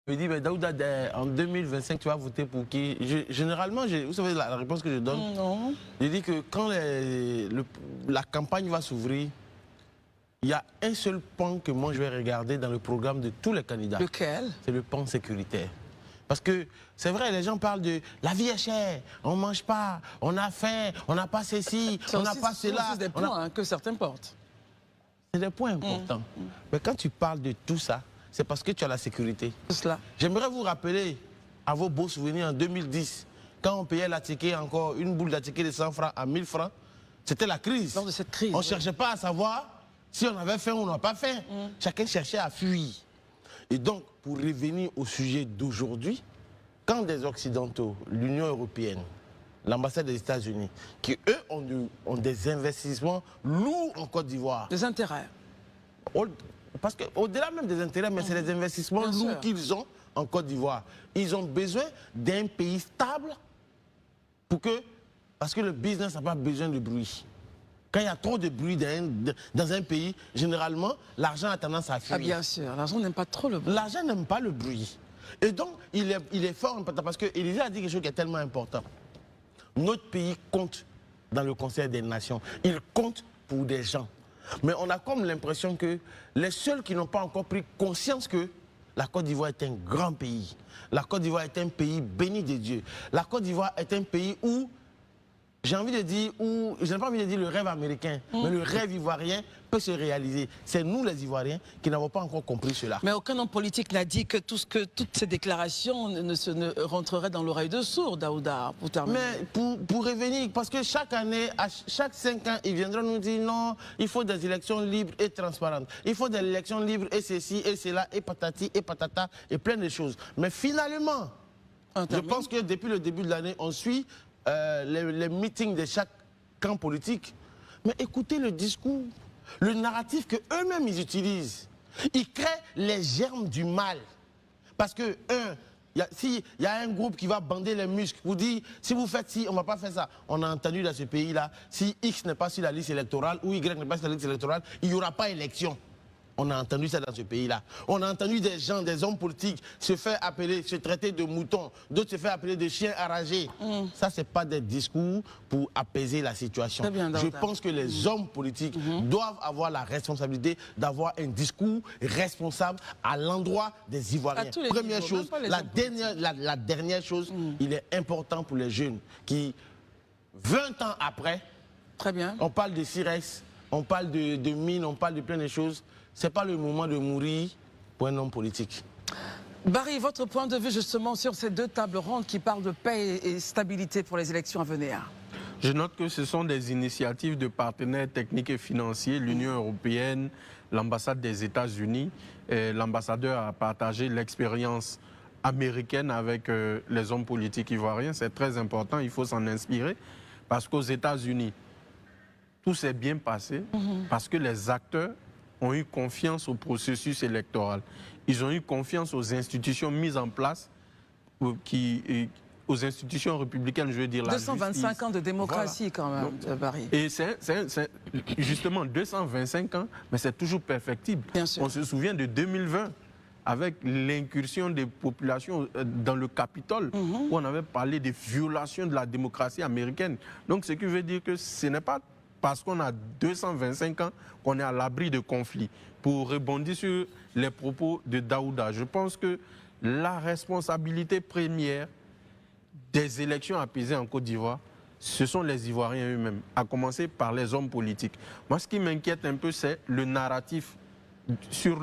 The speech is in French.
Je me dis, mais Daouda, en 2025, tu vas voter pour qui? Généralement, vous savez la réponse que je donne? Non. Je dis que quand la campagne va s'ouvrir, il y a un seul pan que moi je vais regarder dans le programme de tous les candidats. Lequel? C'est le pan sécuritaire. Parce que c'est vrai, les gens parlent de la vie est chère, on ne mange pas, on a faim, on n'a pas ceci, on n'a pas cela. C'est des points que certains portent. C'est des points importants. Mais quand tu parles de tout ça, c'est parce que tu as la sécurité. J'aimerais vous rappeler à vos beaux souvenirs en 2010, quand on payait la ticket encore, une boule de ticket de 100 francs à 1000 francs, c'était la crise. Lors de cette crise. On ne cherchait pas à savoir si on avait faim ou on n'a pas faim. Chacun cherchait à fuir. Et donc, pour revenir au sujet d'aujourd'hui, quand des Occidentaux, l'Union européenne, l'ambassade des États-Unis, qui eux ont des investissements lourds en Côte d'Ivoire. Des intérêts. Parce qu'au-delà même des intérêts, mais c'est des investissements lourds qu'ils ont en Côte d'Ivoire. Ils ont besoin d'un pays stable parce que le business n'a pas besoin de bruit. Quand il y a trop de bruit dans un pays, généralement, l'argent a tendance à fuir. Ah bien sûr, l'argent n'aime pas trop le bruit. L'argent n'aime pas le bruit. Et donc, il est fort important parce que Élysée a dit quelque chose qui est tellement important. Notre pays compte dans le Conseil des Nations. Il compte pour des gens. Mais on a comme l'impression que les seuls qui n'ont pas encore pris conscience que la Côte d'Ivoire est un grand pays. La Côte d'Ivoire est un pays béni de Dieu. La Côte d'Ivoire est un pays où, j'ai envie de dire, je n'ai pas envie de dire le rêve américain, mais le rêve ivoirien peut se réaliser. C'est nous les Ivoiriens qui n'avons pas encore compris cela. Mais aucun homme politique n'a dit que toutes ces déclarations ne rentreraient dans l'oreille de sourd, Daouda, pour terminer. Mais pour revenir, parce que chaque année, chaque 5 ans, ils viendront nous dire non, il faut des élections libres et transparentes. Il faut des élections libres et ceci et cela et patati et patata et plein de choses. Mais finalement, je pense que depuis le début de l'année, on suit les meetings de chaque camp politique. Mais écoutez le discours, le narratif qu'eux-mêmes ils utilisent. Ils créent les germes du mal. Parce que, s'il y a un groupe qui va bander les muscles, vous dit, si vous faites ci, on ne va pas faire ça. On a entendu dans ce pays-là, si X n'est pas sur la liste électorale ou Y n'est pas sur la liste électorale, il n'y aura pas élection. On a entendu ça dans ce pays-là. On a entendu des gens, des hommes politiques se faire appeler, se traiter de moutons, d'autres se faire appeler de chiens enragés. Ça, ce n'est pas des discours pour apaiser la situation. Bien, je pense que les hommes politiques doivent avoir la responsabilité d'avoir un discours responsable à l'endroit des Ivoiriens. Première chose, la dernière chose, il est important pour les jeunes qui, 20 ans après, on parle de Cirex, on parle de mines, on parle de plein de choses. Ce n'est pas le moment de mourir pour un homme politique. Barry, votre point de vue justement sur ces deux tables rondes qui parlent de paix et stabilité pour les élections à venir? Je note que ce sont des initiatives de partenaires techniques et financiers, l'Union européenne, l'ambassade des États-Unis. L'ambassadeur a partagé l'expérience américaine avec les hommes politiques ivoiriens. C'est très important, il faut s'en inspirer. Parce qu'aux États-Unis, tout s'est bien passé parce que les acteurs ont eu confiance au processus électoral. Ils ont eu confiance aux institutions mises en place, aux institutions républicaines, je veux dire la 225 justice. ans de démocratie quand même, Barry. Et c'est justement 225 ans, mais c'est toujours perfectible. On se souvient de 2020, avec l'incursion des populations dans le Capitole, où on avait parlé des violations de la démocratie américaine. Donc ce qui veut dire que ce n'est pas parce qu'on a 225 ans qu'on est à l'abri de conflits. Pour rebondir sur les propos de Daouda, je pense que la responsabilité première des élections apaisées en Côte d'Ivoire, ce sont les Ivoiriens eux-mêmes, à commencer par les hommes politiques. Moi, ce qui m'inquiète un peu, c'est le narratif sur